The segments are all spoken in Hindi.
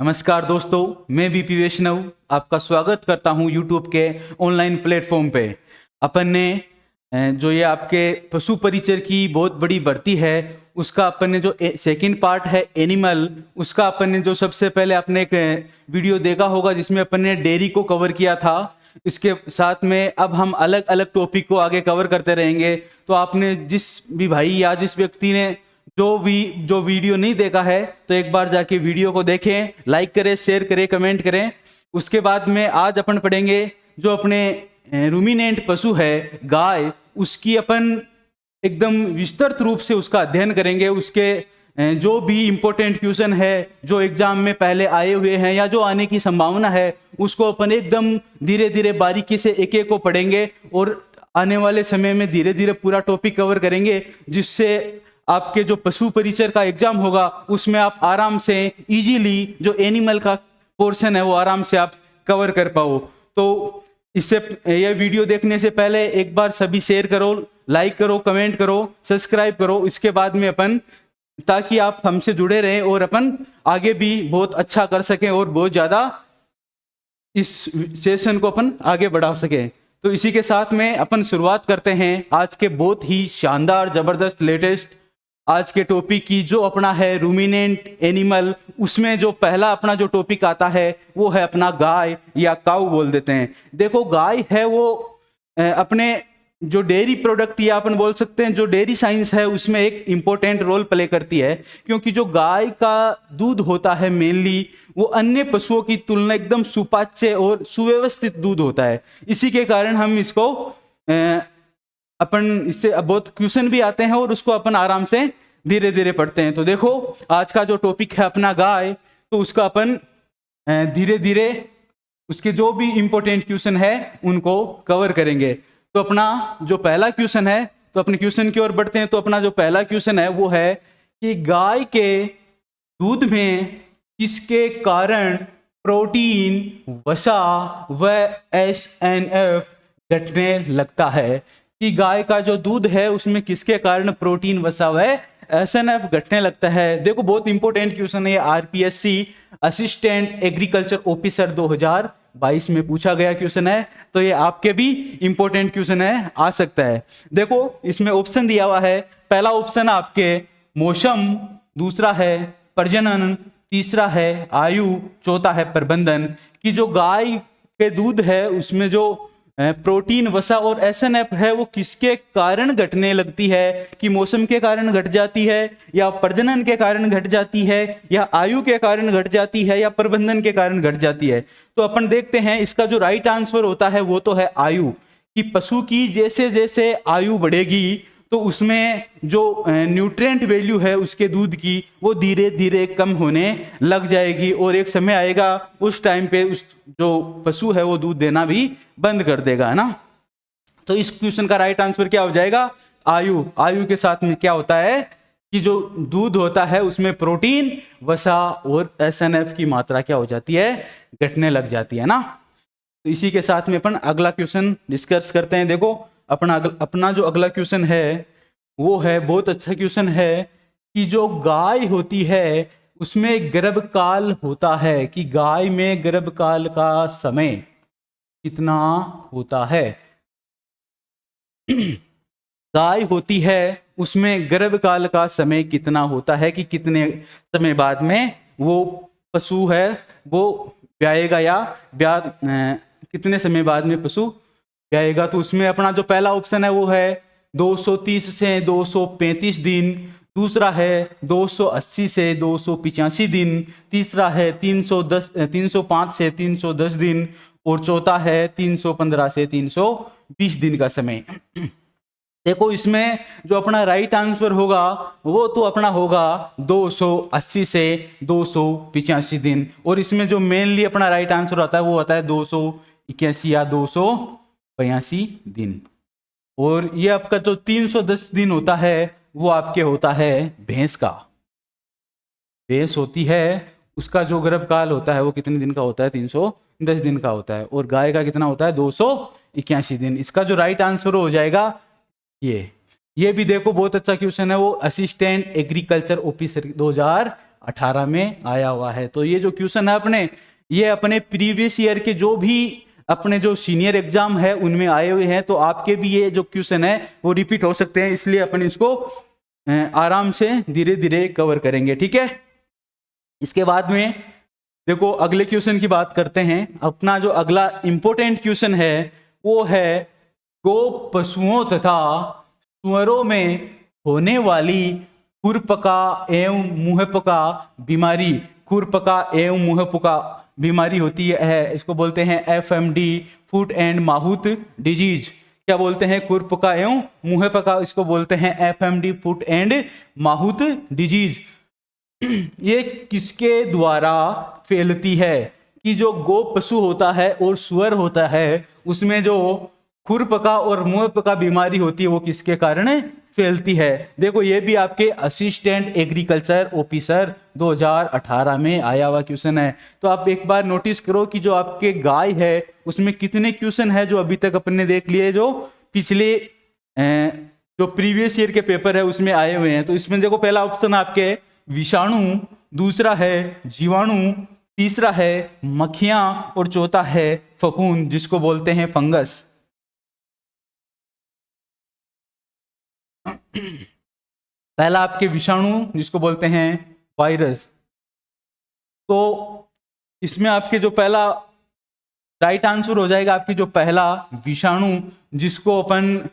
नमस्कार दोस्तों, मैं बीपी वैष्णव आपका स्वागत करता हूं यूट्यूब के ऑनलाइन प्लेटफॉर्म पे। अपन ने जो ये आपके पशु परिचर की बहुत बड़ी भर्ती है, उसका अपन ने जो सेकंड पार्ट है एनिमल, उसका अपन ने जो सबसे पहले आपने एक वीडियो देखा होगा जिसमें अपन ने डेयरी को कवर किया था। इसके साथ में अब हम अलग अलग टॉपिक को आगे कवर करते रहेंगे। तो आपने जिस भी भाई या जिस व्यक्ति ने जो वीडियो नहीं देखा है तो एक बार जाके वीडियो को देखें, लाइक करें, शेयर करें, कमेंट करें। उसके बाद में आज अपन पढ़ेंगे जो अपने रूमिनेंट पशु है गाय, उसकी अपन एकदम विस्तृत रूप से उसका अध्ययन करेंगे। उसके जो भी इंपॉर्टेंट क्वेश्चन है जो एग्जाम में पहले आए हुए हैं या जो आने की संभावना है, उसको अपन एकदम धीरे धीरे बारीकी से एक एक को पढ़ेंगे और आने वाले समय में धीरे धीरे पूरा टॉपिक कवर करेंगे, जिससे आपके जो पशु परिचर का एग्जाम होगा उसमें आप आराम से इजीली जो एनिमल का पोर्शन है वो आराम से आप कवर कर पाओ। तो इससे यह वीडियो देखने से पहले एक बार सभी शेयर करो, लाइक करो, कमेंट करो, सब्सक्राइब करो। इसके बाद में अपन, ताकि आप हमसे जुड़े रहें और अपन आगे भी बहुत अच्छा कर सकें और बहुत ज़्यादा इस सेशन को अपन आगे बढ़ा सकें। तो इसी के साथ में अपन शुरुआत करते हैं आज के बहुत ही शानदार, ज़बरदस्त, लेटेस्ट आज के टॉपिक की, जो अपना है रूमिनेंट एनिमल। उसमें जो पहला अपना जो टॉपिक आता है वो है अपना गाय या काऊ बोल देते हैं। देखो, गाय है वो अपने जो डेयरी प्रोडक्ट या अपन बोल सकते हैं जो डेयरी साइंस है उसमें एक इम्पोर्टेंट रोल प्ले करती है, क्योंकि जो गाय का दूध होता है मेनली वो अन्य पशुओं की तुलना एकदम सुपाच्य और सुव्यवस्थित दूध होता है। इसी के कारण हम इसको अपन इससे बहुत क्वेश्चन भी आते हैं और उसको अपन आराम से धीरे धीरे पढ़ते हैं। तो देखो, आज का जो टॉपिक है अपना गाय, तो उसका अपन धीरे धीरे उसके जो भी इंपॉर्टेंट क्वेश्चन है उनको कवर करेंगे। तो अपना जो पहला क्वेश्चन है, तो अपने क्वेश्चन की ओर बढ़ते हैं। तो अपना जो पहला क्वेश्चन है वो है कि गाय के दूध में किसके कारण प्रोटीन, वसा व SNF घटने लगता है? कि गाय का जो दूध है उसमें किसके कारण प्रोटीन, वसा व SNF घटने लगता है। देखो, बहुत इंपॉर्टेंट क्वेश्चन है, RPSC असिस्टेंट एग्रीकल्चर ऑफिसर 2022 में पूछा गया क्वेश्चन है। तो ये आपके भी इंपॉर्टेंट क्वेश्चन है, आ सकता है। देखो, इसमें ऑप्शन दिया हुआ है। पहला ऑप्शन आपके मौसम, दूसरा है प्रजनन, तीसरा है आयु, चौथा है प्रबंधन। कि जो गाय के दूध है उसमें जो प्रोटीन, वसा और SNF है वो किसके कारण घटने लगती है? कि मौसम के कारण घट जाती है, या प्रजनन के कारण घट जाती है, या आयु के कारण घट जाती है, या प्रबंधन के कारण घट जाती है? तो अपन देखते हैं इसका जो राइट आंसर होता है वो तो है आयु। कि पशु की जैसे जैसे आयु बढ़ेगी तो उसमें जो न्यूट्रिएंट वैल्यू है उसके दूध की वो धीरे धीरे कम होने लग जाएगी, और एक समय आएगा उस टाइम पे उस जो पशु है वो दूध देना भी बंद कर देगा, है ना। तो इस क्वेश्चन का राइट आंसर क्या हो जाएगा? आयु। आयु के साथ में क्या होता है कि जो दूध होता है उसमें प्रोटीन, वसा और SNF की मात्रा क्या हो जाती है? घटने लग जाती है ना। तो इसी के साथ में अपन अगला क्वेश्चन डिस्कस करते हैं। देखो, अपना जो अगला क्वेश्चन है वो है, बहुत अच्छा क्वेश्चन है, कि जो गाय होती है उसमें गर्भकाल होता है। कि गाय में गर्भकाल का समय कितना होता है? गाय होती है उसमें गर्भकाल का समय कितना होता है? कि कितने समय बाद में वो पशु है वो ब्याएगा, या कितने समय बाद में पशु ब्याएगा? तो उसमें अपना जो पहला ऑप्शन है वो है 230 से 235 दिन, दूसरा है 280 से 285 दिन, तीसरा है 305 से 310 दिन, और चौथा है 315 से 320 दिन का समय। देखो, इसमें जो अपना राइट आंसर होगा वो तो अपना होगा 280 से 285 दिन, और इसमें जो मेनली अपना राइट आंसर आता है वो आता है 281 या 282 दिन। और ये आपका जो 310 दिन होता है वो आपके होता है भैंस का। भैंस होती है उसका जो गर्भकाल होता है वो कितने दिन का होता है? 310 दिन का होता है। और गाय का कितना होता है? 281 दिन। इसका जो राइट आंसर हो जाएगा ये भी देखो, बहुत अच्छा क्वेश्चन है, वो असिस्टेंट एग्रीकल्चर ऑफिसर 2000 2018 में आया हुआ है। तो ये जो क्वेश्चन है ये अपने प्रीवियस ईयर के जो भी अपने जो सीनियर एग्जाम है उनमें आए हुए हैं, तो आपके भी ये जो क्वेश्चन है वो रिपीट हो सकते हैं, इसलिए अपन इसको आराम से धीरे धीरे कवर करेंगे, ठीक है। इसके बाद में देखो अगले क्वेश्चन की बात करते हैं। अपना जो अगला इंपॉर्टेंट क्वेश्चन है वो है गो पशुओं तथा सुअरों में होने वाली खुरपका एवं मुंहपका बीमारी। खुरपका एवं मुंहपका बीमारी होती है, इसको बोलते हैं FMD, foot and mouth disease. क्या बोलते हैं? खुरपका एवं मुंहपका, इसको बोलते हैं FMD, foot and mouth disease. ये किसके द्वारा फैलती है? कि जो गो पशु होता है और सुअर होता है उसमें जो खुरपका और मुंहपका बीमारी होती है वो किसके कारण फैलती है? देखो ये भी आपके असिस्टेंट एग्रीकल्चर ऑफिसर 2018 में आया हुआ क्वेश्चन है। तो आप एक बार नोटिस करो कि जो आपके गाय है उसमें कितने क्वेश्चन है जो अभी तक अपन ने देख लिए, जो पिछले जो प्रीवियस ईयर के पेपर है उसमें आए हुए हैं। तो इसमें देखो पहला ऑप्शन आपके विषाणु, दूसरा है जीवाणु, तीसरा है मक्खियां और चौथा है फफूंद जिसको बोलते हैं फंगस। पहला आपके विषाणु जिसको बोलते हैं वायरस। तो इसमें आपके जो पहला राइट आंसर हो जाएगा आपकी जो पहला विषाणु, जिसको अपन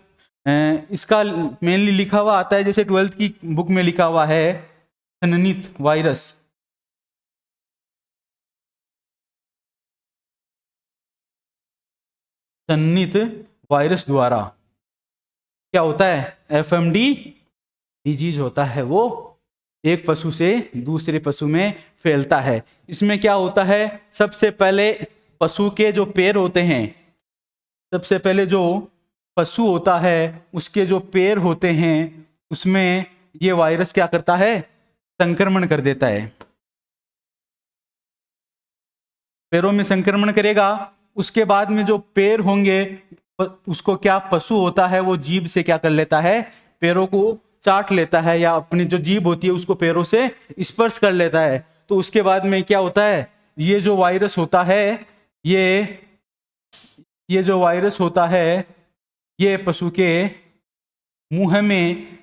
इसका मेनली लिखा हुआ आता है जैसे 12th की बुक में लिखा हुआ है सननित वायरस। सननित वायरस द्वारा क्या होता है? FMD डिजीज होता है, वो एक पशु से दूसरे पशु में फैलता है। इसमें क्या होता है? सबसे पहले पशु के जो पैर होते हैं, सबसे पहले जो पशु होता है उसके जो पैर होते हैं उसमें ये वायरस क्या करता है? संक्रमण कर देता है। पैरों में संक्रमण करेगा, उसके बाद में जो पैर होंगे उसको क्या पशु होता है वो जीभ से क्या कर लेता है? पैरों को चाट लेता है, या अपनी जो जीभ होती है उसको पैरों से स्पर्श कर लेता है। तो उसके बाद में क्या होता है? ये जो वायरस होता है ये जो वायरस होता है ये पशु के मुंह में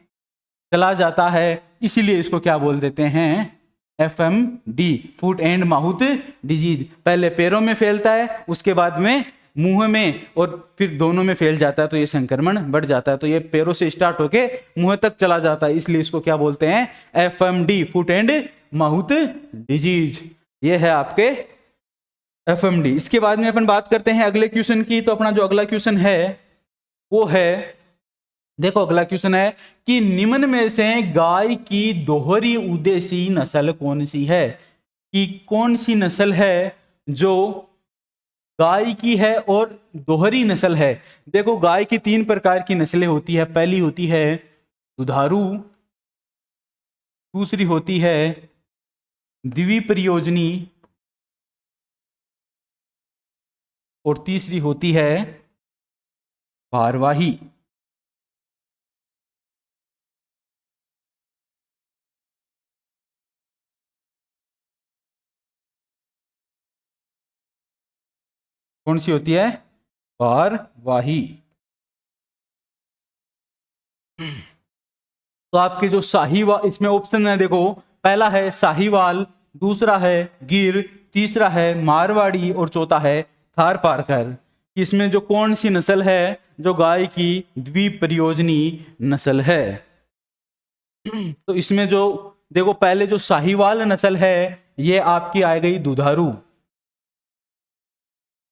चला जाता है, इसीलिए इसको क्या बोल देते हैं? FMD, foot and mouth disease. पहले पैरों में फैलता है, उसके बाद में मुंह में, और फिर दोनों में फैल जाता है, तो ये संक्रमण बढ़ जाता है। तो ये पैरों से स्टार्ट होके मुंह तक चला जाता है, इसलिए इसको क्या बोलते हैं? FMD, foot and mouth disease. ये है आपके FMD। इसके बाद में अपन बात करते हैं अगले क्वेश्चन की। तो अपना जो अगला क्वेश्चन है वो है, देखो अगला क्वेश्चन है कि निम्न में से गाय की दोहरी उद्देश्यी नस्ल कौन सी है? कि कौन सी नस्ल है जो गाय की है और दोहरी नस्ल है? देखो गाय की 3 प्रकार की नस्लें होती है। पहली होती है दुधारू, दूसरी होती है द्विप्रयोजनी और तीसरी होती है भारवाही। कौन सी होती है? भारवाही। तो आपके जो साहीवाल, इसमें ऑप्शन है देखो, पहला है साहीवाल, दूसरा है गिर, तीसरा है मारवाड़ी और चौथा है थारपारकर। इसमें जो कौन सी नस्ल है जो गाय की द्विप्रयोजनी नस्ल है? तो इसमें जो देखो पहले जो साहीवाल नस्ल है ये आपकी आ गई दुधारू,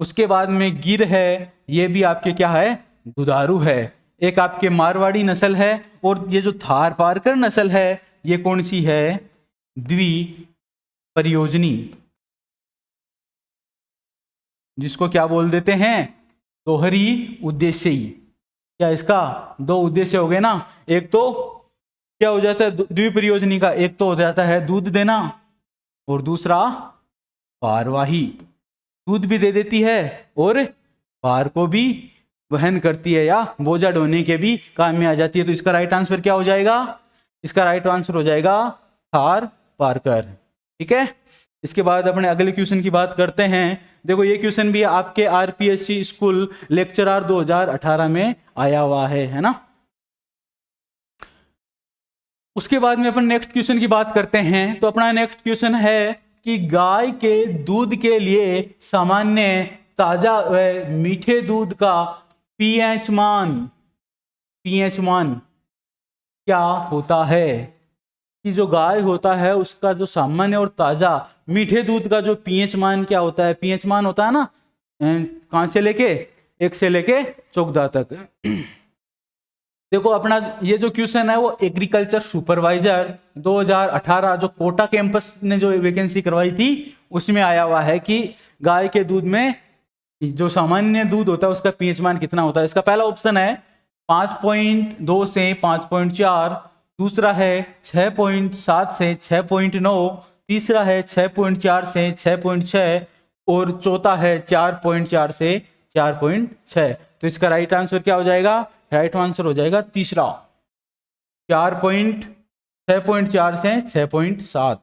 उसके बाद में गिर है, ये भी आपके क्या है? दुधारू है। एक आपके मारवाड़ी नस्ल है, और ये जो थारपारकर नस्ल है ये कौन सी है? द्विप्रयोजनी, जिसको क्या बोल देते हैं? दोहरी उद्देश्यी। क्या इसका 2 उद्देश्य हो गए ना? एक तो क्या हो जाता है द्विप्रयोजनी का? एक तो हो जाता है दूध देना, और दूसरा भारवाही, दूध भी दे देती है और भार को भी वहन करती है, या बोझा ढोने के भी काम में आ जाती है। तो इसका राइट आंसर क्या हो जाएगा? इसका राइट आंसर हो जाएगा थारपारकर। ठीक है। इसके बाद अपने अगले क्वेश्चन की बात करते हैं। देखो ये क्वेश्चन भी आपके आरपीएससी स्कूल लेक्चरर 2018 में आया हुआ है ना। उसके बाद में अपन नेक्स्ट क्वेश्चन की बात करते हैं। तो अपना नेक्स्ट क्वेश्चन है कि गाय के दूध के लिए सामान्य ताजा व मीठे दूध का पीएच मान क्या होता है। कि जो गाय होता है उसका जो सामान्य और ताजा मीठे दूध का जो पीएच मान क्या होता है। पीएच मान होता है ना, कहां से लेके 1 से लेके 14 तक। देखो अपना ये जो क्वेश्चन है वो एग्रीकल्चर सुपरवाइजर 2018 जो कोटा कैंपस ने जो वैकेंसी करवाई थी उसमें आया हुआ है कि गाय के दूध में जो सामान्य दूध होता है उसका पीएच मान कितना होता है। इसका पहला ऑप्शन है 5.2 से 5.4, दूसरा है 6.7 से 6.9, तीसरा है 6.4 से 6.6 और चौथा है 4.4 से 4.6। तो इसका राइट आंसर क्या हो जाएगा। राइट आंसर हो जाएगा तीसरा 6.4 से 6.7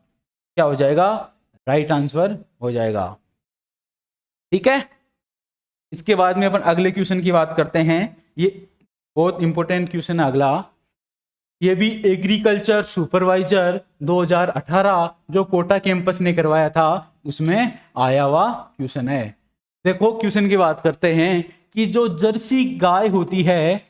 क्या हो जाएगा, राइट आंसर हो जाएगा। ठीक है। इसके बाद में अपन अगले क्वेश्चन की बात करते हैं। ये बहुत इंपॉर्टेंट क्वेश्चन है अगला। ये भी एग्रीकल्चर सुपरवाइजर 2018 जो कोटा कैंपस ने करवाया था उसमें आया हुआ क्वेश्चन है। देखो क्वेश्चन की बात करते हैं कि जो जर्सी गाय होती है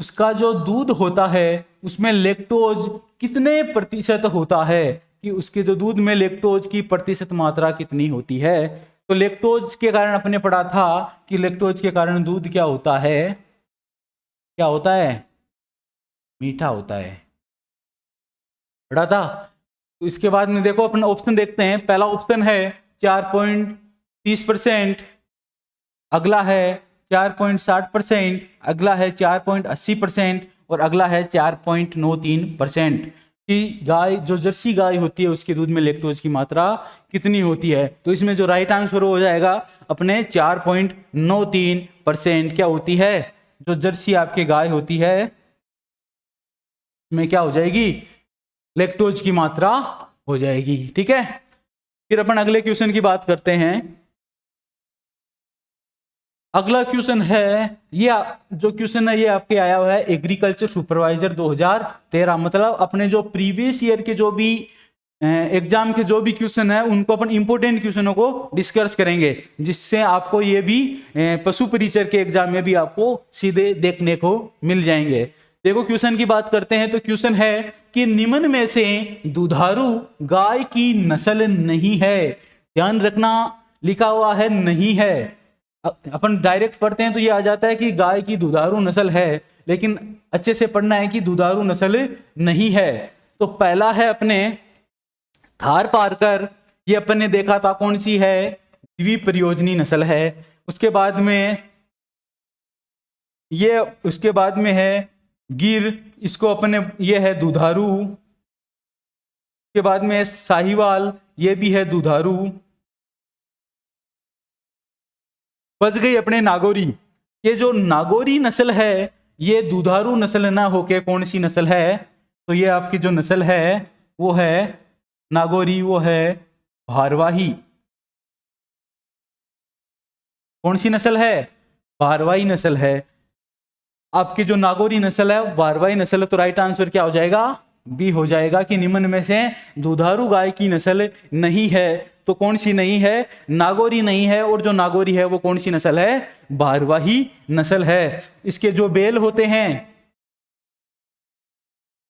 उसका जो दूध होता है उसमें लैक्टोज कितने प्रतिशत होता है। कि उसके जो दूध में लैक्टोज की प्रतिशत मात्रा कितनी होती है। तो लैक्टोज के कारण अपने पढ़ा था कि लैक्टोज के कारण दूध क्या होता है, क्या होता है, मीठा होता है, पढ़ा था। तो इसके बाद में देखो अपना ऑप्शन देखते हैं। पहला ऑप्शन है 4.30%, अगला है 4.60%, अगला है 4.80% और अगला है 4.93%। कि गाय जो जर्सी गाय होती है उसके दूध में लैक्टोज की मात्रा कितनी होती है। तो इसमें जो राइट आंसर हो जाएगा अपने 4.93% क्या होती है। जो जर्सी आपके गाय होती है में क्या हो जाएगी, लैक्टोज की मात्रा हो जाएगी। ठीक है। फिर अपन अगले क्वेश्चन की बात करते हैं। अगला क्वेश्चन है, ये जो क्वेश्चन है ये आपके आया हुआ है एग्रीकल्चर सुपरवाइजर 2013। मतलब अपने जो प्रीवियस ईयर के जो भी एग्जाम के जो भी क्वेश्चन है उनको अपन इंपोर्टेंट क्वेश्चनों को डिस्कस करेंगे, जिससे आपको ये भी पशु परिचर के एग्जाम में भी आपको सीधे देखने को मिल जाएंगे। देखो क्वेश्चन की बात करते हैं। तो क्वेश्चन है कि निम्न में से दुधारू गाय की नस्ल नहीं है। ध्यान रखना लिखा हुआ है नहीं है। अपन डायरेक्ट पढ़ते हैं तो ये आ जाता है कि गाय की दुधारू नस्ल है, लेकिन अच्छे से पढ़ना है कि दुधारू नस्ल नहीं है। तो पहला है अपने थार पारकर, ये अपन ने देखा था कौन सी है, द्विप्रयोजनी नस्ल है। उसके बाद में ये उसके बाद में है गिर, इसको अपने ये है दुधारू। उसके बाद में साहिवाल, ये भी है दुधारू। बच गई अपने नागौरी। ये जो नागौरी नस्ल है ये दुधारू नस्ल ना होके कौन सी नस्ल है। तो ये आपकी जो नस्ल है वो है नागौरी, वो है भारवाही। कौन सी नस्ल है, भारवाही नस्ल है। आपकी जो नागौरी नस्ल है भारवाही नस्ल है। तो राइट आंसर क्या हो जाएगा, बी हो जाएगा कि निम्न में से दुधारू गाय की नस्ल नहीं है। तो कौन सी नहीं है, नागौरी नहीं है। और जो नागौरी है वो कौन सी नस्ल है, भारवाही नस्ल है। इसके जो बैल होते हैं,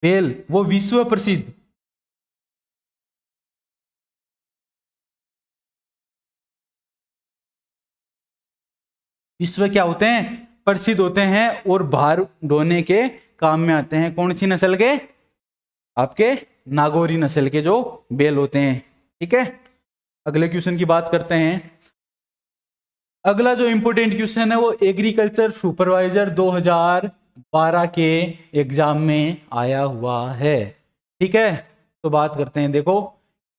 बैल वो विश्व प्रसिद्ध, विश्व क्या होते हैं, प्रसिद्ध होते हैं और भार ढोने के काम में आते हैं। कौन सी नस्ल के, आपके नागौरी नस्ल के जो बैल होते हैं। ठीक है। अगले क्वेश्चन की बात करते हैं। अगला जो इंपॉर्टेंट क्वेश्चन है वो एग्रीकल्चर सुपरवाइजर 2012 के एग्जाम में आया हुआ है। ठीक है। तो बात करते हैं। देखो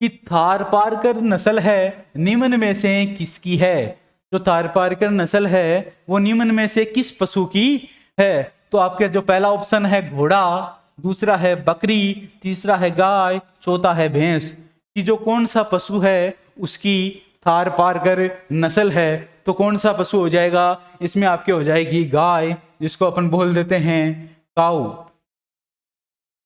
कि थारपारकर नस्ल है निम्न में से किसकी है। जो थारपारकर नस्ल है वो निम्न में से किस पशु की है। तो आपके जो पहला ऑप्शन है घोड़ा, दूसरा है बकरी, तीसरा है गाय, चौथा है भैंस। कि जो कौन सा पशु है उसकी थार पारकर नस्ल है, तो कौन सा पशु हो जाएगा? इसमें आपके हो जाएगी गाय, जिसको अपन बोल देते हैं काऊ।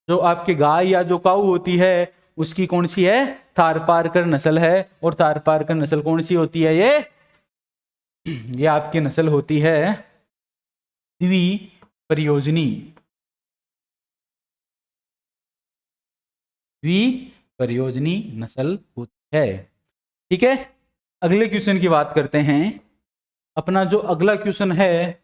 जो आपके गाय या जो काऊ होती है उसकी कौन सी है? थार पारकर नस्ल है। और थार पारकर नस्ल कौन सी होती है? ये आपकी नस्ल होती है द्विप्रयोजनी। द्विप्रयोजनी नस्ल होती है। ठीक है, अगले क्वेश्चन की बात करते हैं। अपना जो अगला क्वेश्चन है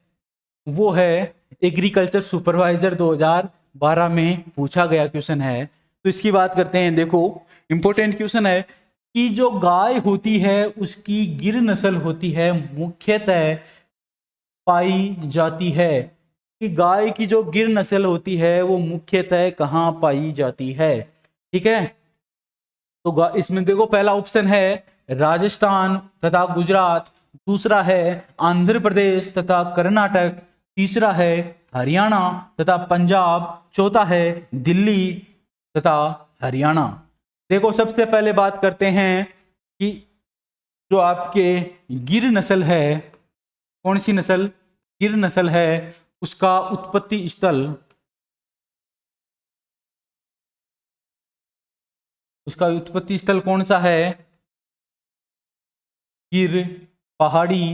वो है एग्रीकल्चर सुपरवाइजर 2012 में पूछा गया क्वेश्चन है, तो इसकी बात करते हैं। देखो, इंपॉर्टेंट क्वेश्चन है कि जो गाय होती है उसकी गिर नस्ल होती है, मुख्यतः पाई जाती है कि गाय की जो गिर नस्ल होती है वो मुख्यतः कहाँ पाई जाती है? ठीक है, तो इसमें देखो, पहला ऑप्शन है राजस्थान तथा गुजरात, दूसरा है आंध्र प्रदेश तथा कर्नाटक, तीसरा है हरियाणा तथा पंजाब, चौथा है दिल्ली तथा हरियाणा। देखो, सबसे पहले बात करते हैं कि जो आपके गिर नस्ल है, कौन सी नस्ल? गिर नस्ल है, उसका उत्पत्ति स्थल, उसका उत्पत्ति स्थल कौन सा है? गिर पहाड़ी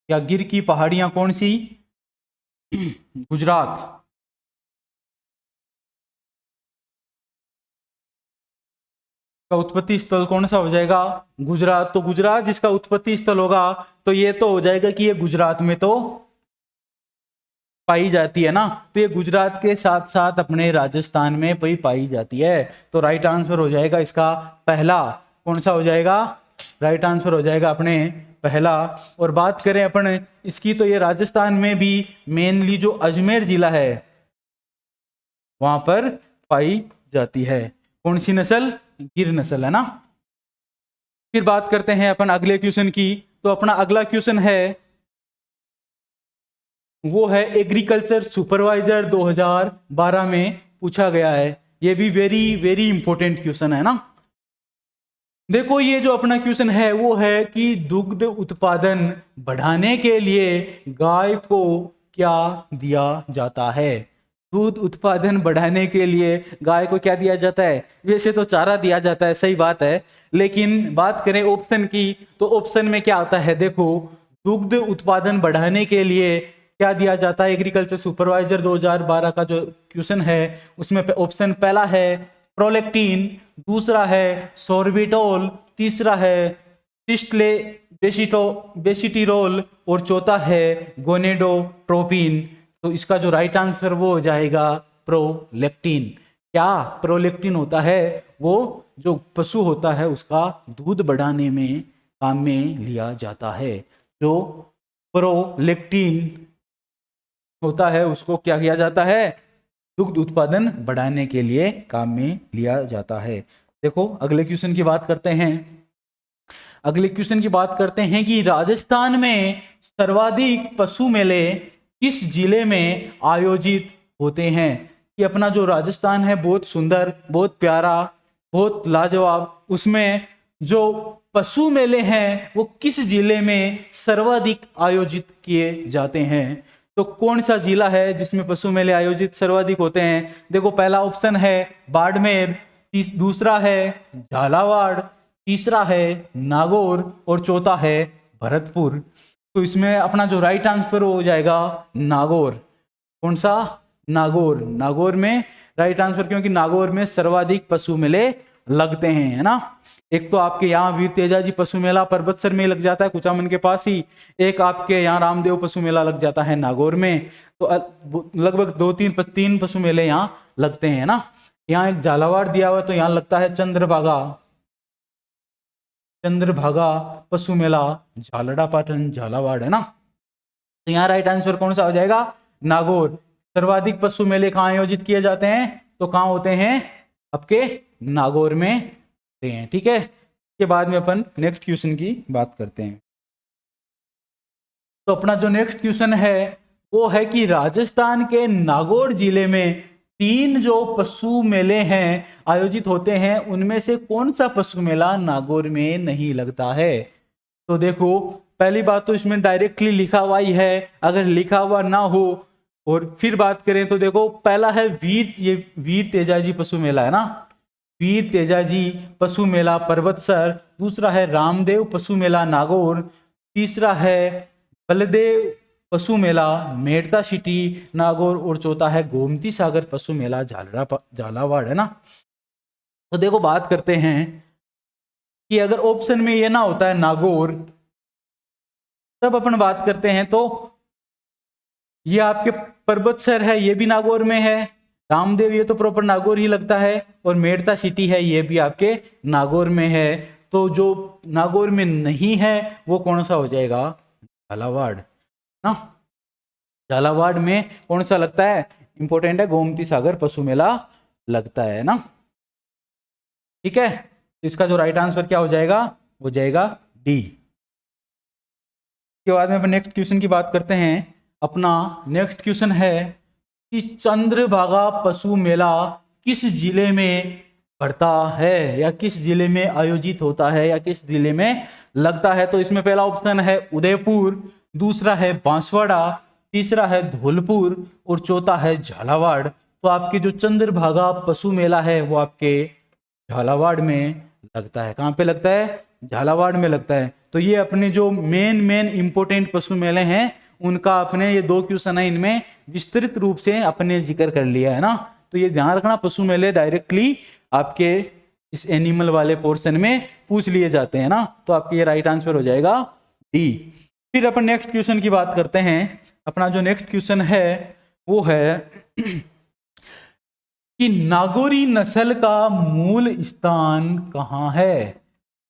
या गिर की पहाड़ियां कौन सी? गुजरात। का उत्पत्ति स्थल कौन सा हो जाएगा? गुजरात। तो गुजरात जिसका उत्पत्ति स्थल होगा तो ये तो हो जाएगा कि ये गुजरात में तो पाई जाती है ना, तो ये गुजरात के साथ साथ अपने राजस्थान में भी पाई जाती है। तो राइट आंसर हो जाएगा इसका पहला। कौन सा हो जाएगा? राइट आंसर हो जाएगा अपने पहला। और बात करें अपन इसकी, तो ये राजस्थान में भी मेनली जो अजमेर जिला है वहां पर पाई जाती है। कौन सी नस्ल? गिर नस्ल है ना। फिर बात करते हैं अपन अगले क्वेश्चन की। तो अपना अगला क्वेश्चन है वो है एग्रीकल्चर सुपरवाइजर 2012 में पूछा गया है। ये भी वेरी वेरी इंपॉर्टेंट क्वेश्चन है ना। देखो, ये जो अपना क्वेश्चन है वो है कि दुग्ध उत्पादन बढ़ाने के लिए गाय को क्या दिया जाता है? दूध उत्पादन बढ़ाने के लिए गाय को क्या दिया जाता है? वैसे तो चारा दिया जाता है, सही बात है, लेकिन बात करें ऑप्शन की तो ऑप्शन में क्या आता है? देखो, दुग्ध उत्पादन बढ़ाने के लिए क्या दिया जाता है? एग्रीकल्चर सुपरवाइजर 2012 का जो क्वेश्चन है उसमें ऑप्शन पहला है प्रोलेक्टिन, दूसरा है सोर्बिटोल, तीसरा है सिस्टले बेसिटिरोल और चौथा है गोनेडोट्रोपिन। तो इसका जो राइट आंसर वो हो जाएगा प्रोलेक्टिन। क्या प्रोलेक्टिन होता है? वो जो पशु होता है उसका दूध बढ़ाने में काम में लिया जाता है। जो प्रोलेक्टिन होता है उसको क्या किया जाता है? दुग्ध उत्पादन बढ़ाने के लिए काम में लिया जाता है। देखो, अगले क्वेश्चन की बात करते हैं। अगले क्वेश्चन की बात करते हैं कि राजस्थान में सर्वाधिक पशु मेले किस जिले में आयोजित होते हैं? कि अपना जो राजस्थान है बहुत सुंदर, बहुत प्यारा, बहुत लाजवाब, उसमें जो पशु मेले हैं वो किस जिले में सर्वाधिक आयोजित किए जाते हैं? तो कौन सा जिला है जिसमें पशु मेले आयोजित सर्वाधिक होते हैं? देखो, पहला ऑप्शन है बाड़मेर, दूसरा है झालावाड़, तीसरा है नागौर और चौथा है भरतपुर। तो इसमें अपना जो राइट आंसर हो जाएगा नागौर। कौन सा? नागौर। नागौर में राइट आंसर, क्योंकि नागौर में सर्वाधिक पशु मेले लगते हैं, है ना। एक तो आपके यहाँ वीर तेजाजी पशु मेला परबतसर में लग जाता है, कुचामन के पास ही। एक आपके यहाँ रामदेव पशु मेला लग जाता है नागौर में। तो लगभग तीन पशु मेले यहाँ लगते हैं ना। यहाँ एक झालावाड़ दिया हुआ, तो यहाँ लगता है चंद्रभागा पशु मेला, झालड़ा पाटन झालावाड़, है ना। तो यहाँ राइट आंसर कौन सा हो जाएगा? नागौर। सर्वाधिक पशु मेले कहाँ आयोजित किए जाते हैं? तो कहाँ होते हैं? आपके नागौर में होते हैं। ठीक है, के बाद में अपन नेक्स्ट क्वेश्चन की बात करते हैं। तो अपना जो नेक्स्ट क्वेश्चन है वो है कि राजस्थान के नागौर जिले में तीन जो पशु मेले हैं आयोजित होते हैं उनमें से कौन सा पशु मेला नागौर में नहीं लगता है? तो देखो, पहली बात तो इसमें डायरेक्टली लिखा हुआ ही है, अगर लिखा हुआ ना हो और फिर बात करें तो देखो, पहला है ये वीर तेजाजी पशु मेला है ना, वीर तेजाजी पशु मेला पर्वतसर, दूसरा है रामदेव पशु मेला नागौर, तीसरा है बलदेव पशु मेला मेड़ता सिटी नागौर और चौथा है गोमती सागर पशु मेला झालावाड़ है ना। तो देखो, बात करते हैं कि अगर ऑप्शन में ये ना होता है नागौर, तब अपन बात करते हैं तो ये आपके पर्वतसर है, ये भी नागौर में है, रामदेव ये तो प्रॉपर नागौर ही लगता है, और मेड़ता सिटी है ये भी आपके नागौर में है। तो जो नागौर में नहीं है वो कौन सा हो जाएगा? झालावाड़ ना। झालावाड़ में कौन सा लगता है? इंपॉर्टेंट है, गोमती सागर पशु मेला लगता है ना। ठीक है, तो इसका जो राइट आंसर क्या हो जाएगा? हो जाएगा डी। के बाद में अपन नेक्स्ट क्वेश्चन की बात करते हैं। अपना नेक्स्ट क्वेश्चन है कि चंद्रभागा पशु मेला किस जिले में पड़ता है, या किस जिले में आयोजित होता है, या किस जिले में लगता है? तो इसमें पहला ऑप्शन है उदयपुर, दूसरा है बांसवाड़ा, तीसरा है धौलपुर और चौथा है झालावाड़। तो आपके जो चंद्रभागा पशु मेला है वो आपके झालावाड़ में लगता है। कहाँ पे लगता है? झालावाड़ में लगता है। तो ये अपने जो मेन इंपोर्टेंट पशु मेले हैं उनका अपने ये दो क्वेश्चन है, इनमें विस्तृत रूप से अपने जिक्र कर लिया है ना। तो ये ध्यान रखना, पशु मेले डायरेक्टली आपके इस एनिमल वाले पोर्शन में पूछ लिए जाते हैं ना। तो आपके ये राइट आंसर हो जाएगा डी। फिर अपन नेक्स्ट क्वेश्चन की बात करते हैं। अपना जो नेक्स्ट क्वेश्चन है वो है कि नागौरी नस्ल का मूल स्थान कहाँ है?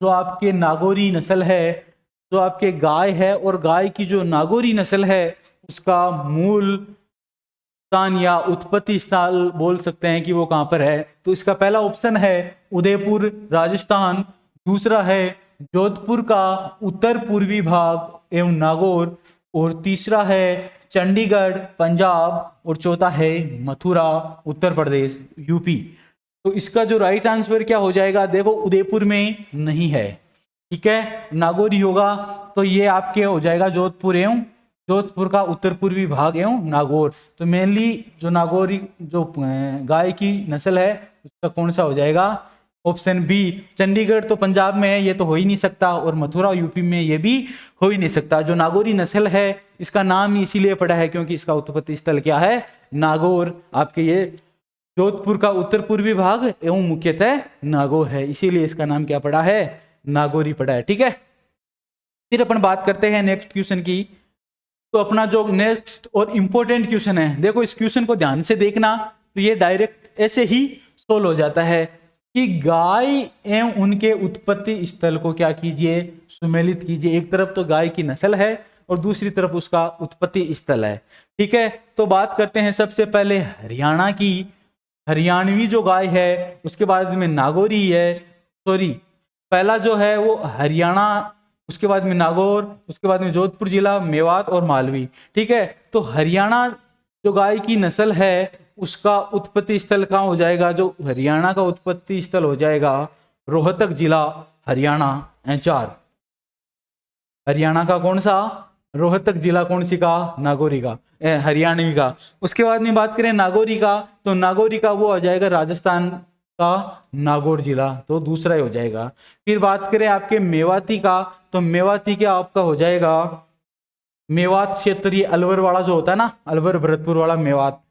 जो आपके नागौरी नस्ल है, जो आपके गाय है, और गाय की जो नागौरी नस्ल है उसका मूल स्थान या उत्पत्ति स्थल बोल सकते हैं कि वो कहाँ पर है। तो इसका पहला ऑप्शन है उदयपुर राजस्थान, दूसरा है जोधपुर का उत्तर पूर्वी भाग एवं नागौर, और तीसरा है चंडीगढ़ पंजाब, और चौथा है मथुरा उत्तर प्रदेश यूपी। तो इसका जो राइट आंसर क्या हो जाएगा? देखो, उदयपुर में नहीं है, ठीक है, नागौरी होगा। तो ये आपके हो जाएगा जोधपुर एवं जोधपुर का उत्तर पूर्वी भाग एवं नागौर। तो मेनली जो नागौरी जो गाय की नस्ल है उसका कौन सा हो जाएगा? Option B. चंडीगढ़ तो पंजाब में है, ये तो हो ही नहीं सकता, और मथुरा यूपी में ये भी हो ही नहीं सकता। जो नागौरी नस्ल है इसका नाम ही इसीलिए पड़ा है क्योंकि इसका उत्पत्ति स्थल क्या है? नागौर। आपके ये जोधपुर का उत्तर पूर्वी भाग एवं मुख्यतः नागौर है, इसीलिए इसका नाम क्या पड़ा है? नागौरी पड़ा है। ठीक है, फिर अपन बात करते हैं नेक्स्ट क्वेश्चन की। तो अपना जो नेक्स्ट और इंपॉर्टेंट क्वेश्चन है, देखो इस क्वेश्चन को ध्यान से देखना, तो ये डायरेक्ट ऐसे ही सोल्व हो जाता है कि गाय एवं उनके उत्पत्ति स्थल को क्या कीजिए? सुमेलित कीजिए। एक तरफ तो गाय की नस्ल है और दूसरी तरफ उसका उत्पत्ति स्थल है। ठीक है, तो बात करते हैं सबसे पहले हरियाणा की। हरियाणवी जो गाय है, उसके बाद में नागौरी है, सॉरी पहला जो है वो हरियाणा, उसके बाद में नागौर, उसके बाद में जोधपुर जिला, मेवात और मालवी। ठीक है, तो हरियाणा जो गाय की नस्ल है उसका उत्पत्ति स्थल कहाँ हो जाएगा? जो हरियाणा का उत्पत्ति स्थल हो जाएगा रोहतक जिला हरियाणा एचआर। हरियाणा का कौन सा? रोहतक जिला कौन सी का? नागौरी का, हरियाणवी का। उसके बाद में बात करें नागौरी का, तो नागौरी का वो हो जाएगा राजस्थान का नागौर जिला, तो दूसरा ही हो जाएगा। फिर बात करें आपके मेवाती का, तो मेवाती क्या आपका हो जाएगा? मेवात क्षेत्र, ये अलवर वाला जो होता है ना, अलवर भरतपुर वाला मेवात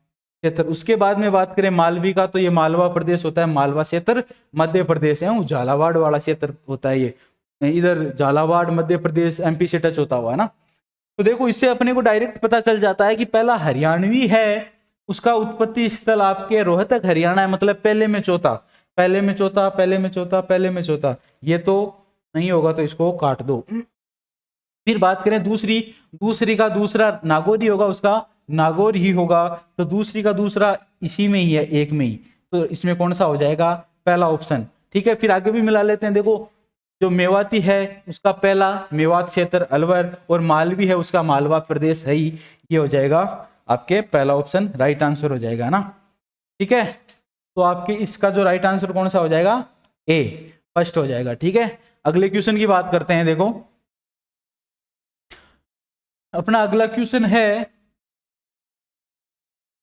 क्षेत्र। उसके बाद में बात करें मालवी का, तो ये मालवा प्रदेश होता है, मालवा क्षेत्र मध्य प्रदेश है। झालावाड़ वाला क्षेत्र होता है ये, इधर झालावाड़ मध्य प्रदेश एमपी से टच होता हुआ है ना। तो देखो, इससे अपने को डायरेक्ट पता चल जाता है कि पहला हरियाणवी है, उसका उत्पत्ति स्थल आपके रोहतक हरियाणा है, मतलब पहले में चौथा, पहले में चौथा, पहले में चौथा, पहले में चौथा, ये तो नहीं होगा तो इसको काट दो। फिर बात करें दूसरी का दूसरा नागौरी होगा, उसका नागौर ही होगा, तो दूसरी का दूसरा इसी में ही है, एक में ही, तो इसमें कौन सा हो जाएगा? पहला ऑप्शन। ठीक है, फिर आगे भी मिला लेते हैं। देखो, जो मेवाती है उसका पहला मेवात क्षेत्र अलवर, और मालवी है उसका मालवा प्रदेश है ही, ये हो जाएगा आपके पहला ऑप्शन राइट आंसर हो जाएगा ना। ठीक है, तो आपके इसका जो राइट आंसर कौन सा हो जाएगा, ए, फर्स्ट हो जाएगा। ठीक है, अगले क्वेश्चन की बात करते हैं। देखो अपना अगला क्वेश्चन है,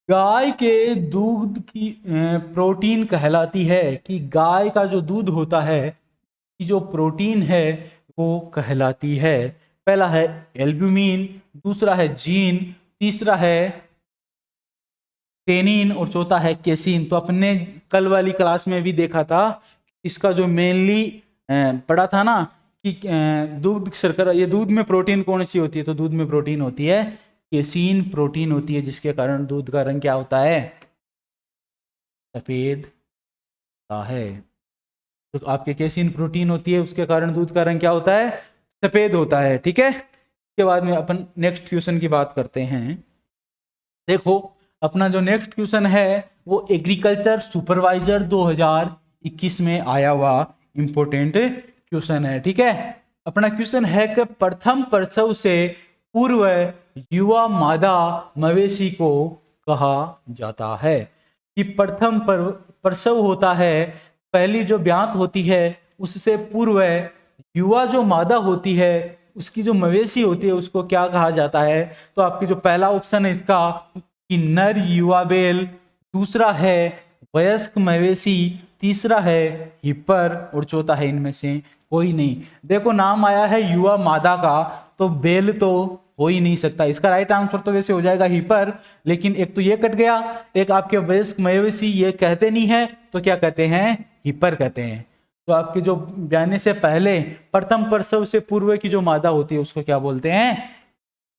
गाय के दूध की प्रोटीन कहलाती है, कि गाय का जो दूध होता है कि जो प्रोटीन है वो कहलाती है। पहला है एल्ब्यूमिन, दूसरा है जीन, तीसरा है टेनिन और चौथा है केसिन। तो अपने कल वाली क्लास में भी देखा था, इसका जो मेनली पढ़ा था ना कि दूध शर्करा, ये दूध में प्रोटीन कौन सी होती है, तो दूध में प्रोटीन होती है केसिन प्रोटीन होती है, जिसके कारण दूध का रंग क्या होता है, सफेद होता है। तो आपके केसिन प्रोटीन होती है, उसके कारण दूध का रंग क्या होता है, सफेद होता है। ठीक है, इसके बाद में अपन नेक्स्ट क्वेश्चन की बात करते हैं। देखो अपना जो नेक्स्ट क्वेश्चन है वो एग्रीकल्चर सुपरवाइजर 2021 में आया हुआ इंपॉर्टेंट क्वेश्चन है। ठीक है, अपना क्वेश्चन है कि प्रथम प्रसव से पूर्व युवा मादा मवेशी को कहा जाता है। कि प्रथम प्रसव होता है, पहली जो ब्यात होती है उससे पूर्व युवा जो मादा होती है, उसकी जो मवेशी होती है उसको क्या कहा जाता है। तो आपकी जो पहला ऑप्शन है इसका कि नर युवा बैल, दूसरा है वयस्क मवेशी, तीसरा है हिपर और चौथा है इनमें से कोई नहीं। देखो नाम आया है युवा मादा का, तो बैल तो हो ही नहीं सकता, इसका राइट आंसर तो वैसे हो जाएगा हिपर, लेकिन एक तो ये कट गया, एक आपके वयस्क मवेशी ये कहते नहीं है, तो क्या कहते हैं, हिपर कहते हैं। तो आपके जो ब्याने से पहले प्रथम प्रसव से पूर्व की जो मादा होती है उसको क्या बोलते हैं,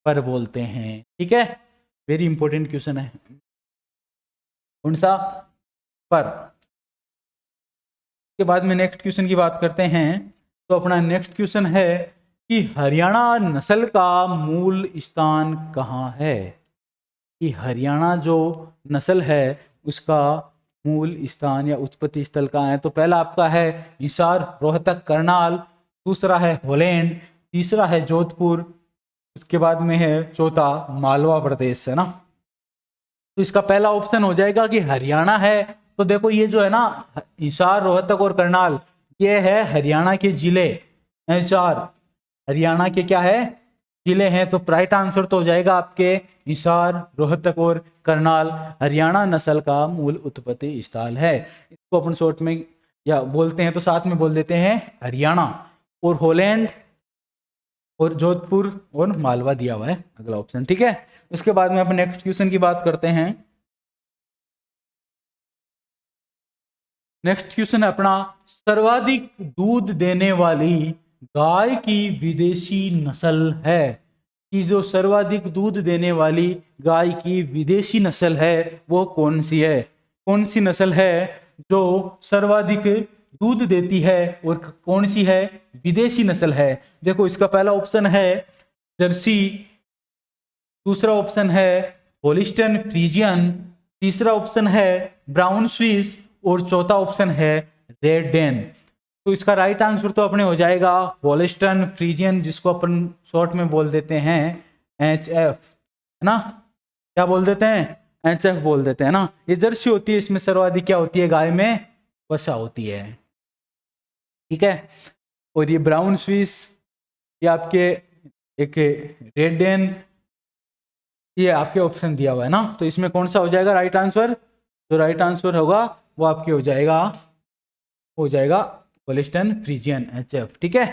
पर बोलते हैं। ठीक है, वेरी इंपॉर्टेंट क्वेश्चन है, कौन सा, पर। के बाद में नेक्स्ट क्वेश्चन की बात करते हैं। तो अपना नेक्स्ट क्वेश्चन है कि हरियाणा नस्ल का मूल स्थान कहाँ है। कि हरियाणा जो नस्ल है उसका मूल स्थान या उत्पत्ति स्थल कहाँ है। तो पहला आपका है हिसार, रोहतक, करनाल, दूसरा है होलैंड, तीसरा है जोधपुर, उसके बाद में है चौथा मालवा प्रदेश, है ना। तो इसका पहला ऑप्शन हो जाएगा कि हरियाणा है। तो देखो ये जो है ना हिसार, रोहतक और करनाल, ये है हरियाणा के जिले हैं, चार हरियाणा के क्या है, जिले हैं। तो राइट आंसर तो हो जाएगा आपके हिसार, रोहतक और करनाल हरियाणा नस्ल का मूल उत्पत्ति स्थल है। इसको अपन शॉर्ट में या बोलते हैं तो साथ में बोल देते हैं हरियाणा, और होलैंड और जोधपुर और मालवा दिया हुआ है अगला ऑप्शन। ठीक है, उसके बाद में अपन नेक्स्ट क्वेश्चन की बात करते हैं। नेक्स्ट क्वेश्चन है अपना, सर्वाधिक दूध देने वाली गाय की विदेशी नस्ल है। कि जो सर्वाधिक दूध देने वाली गाय की विदेशी नस्ल है वो कौन सी है, कौन सी नस्ल है जो सर्वाधिक दूध देती है और कौन सी है विदेशी नस्ल है। देखो इसका पहला ऑप्शन है जर्सी, दूसरा ऑप्शन है होलिस्टन फ्रीजियन, तीसरा ऑप्शन है ब्राउन स्विस और चौथा ऑप्शन है रेड डेन। तो इसका राइट आंसर तो अपने हो जाएगा होलिस्टन फ्रीजियन, जिसको अपन शॉर्ट में बोल देते हैं HF, है ना, क्या बोल देते हैं, HF बोल देते हैं ना। ये जर्सी होती है, इसमें सर्वाधिक क्या होती है, गाय में वसा होती है। ठीक है, और ये ब्राउन स्विस, ये आपके एक रेड डेन, ये आपके ऑप्शन दिया हुआ है ना। तो इसमें कौन सा हो जाएगा राइट आंसर, जो राइट आंसर होगा वो आपके हो जाएगा होलिस्टन फ्रीजियन HF। ठीक है,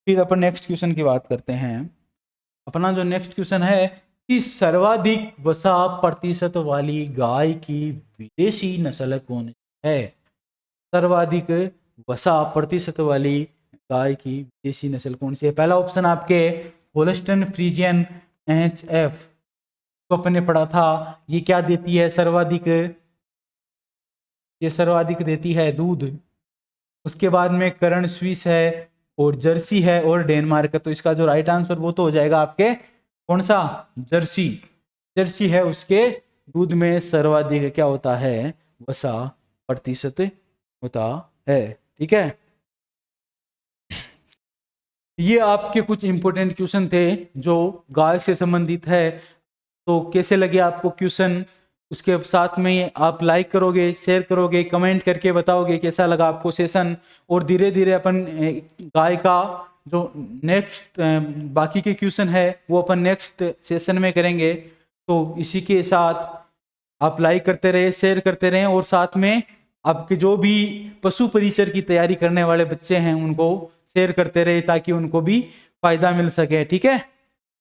फिर अपन नेक्स्ट क्वेश्चन की बात करते हैं। अपना जो नेक्स्ट क्वेश्चन है कि सर्वाधिक वसा प्रतिशत वाली गाय की विदेशी नस्ल कौन है। सर्वाधिक वसा प्रतिशत वाली गाय की विदेशी नस्ल कौन सी है। पहला ऑप्शन आपके होलिस्टन फ्रीजियन HF, तो अपन ने पढ़ा था ये क्या देती है, सर्वाधिक, ये सर्वाधिक देती है दूध। उसके बाद में करण स्विस है और जर्सी है और डेनमार्क है। तो इसका जो राइट आंसर वो तो हो जाएगा आपके कौन सा, जर्सी। जर्सी है, उसके दूध में सर्वाधिक क्या होता है, वसा प्रतिशत होता है। ठीक है, ये आपके कुछ इंपॉर्टेंट क्वेश्चन थे जो गाय से संबंधित है। तो कैसे लगे आपको क्वेश्चन, उसके साथ में आप लाइक करोगे, शेयर करोगे, कमेंट करके बताओगे कैसा लगा आपको सेशन। और धीरे धीरे अपन गाय का जो नेक्स्ट बाकी के क्वेश्चन है वो अपन नेक्स्ट सेशन में करेंगे। तो इसी के साथ आप लाइक करते रहे, शेयर करते रहें, और साथ में आपके जो भी पशु परिचर की तैयारी करने वाले बच्चे हैं उनको शेयर करते रहे, ताकि उनको भी फायदा मिल सके। ठीक है,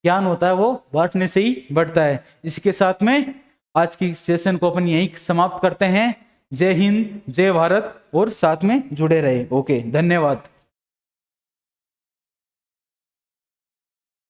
ज्ञान होता है वो बांटने से ही बढ़ता है। इसके साथ में आज की सेशन को अपन यहीं समाप्त करते हैं। जय हिंद, जय भारत, और साथ में जुड़े रहे। ओके, धन्यवाद।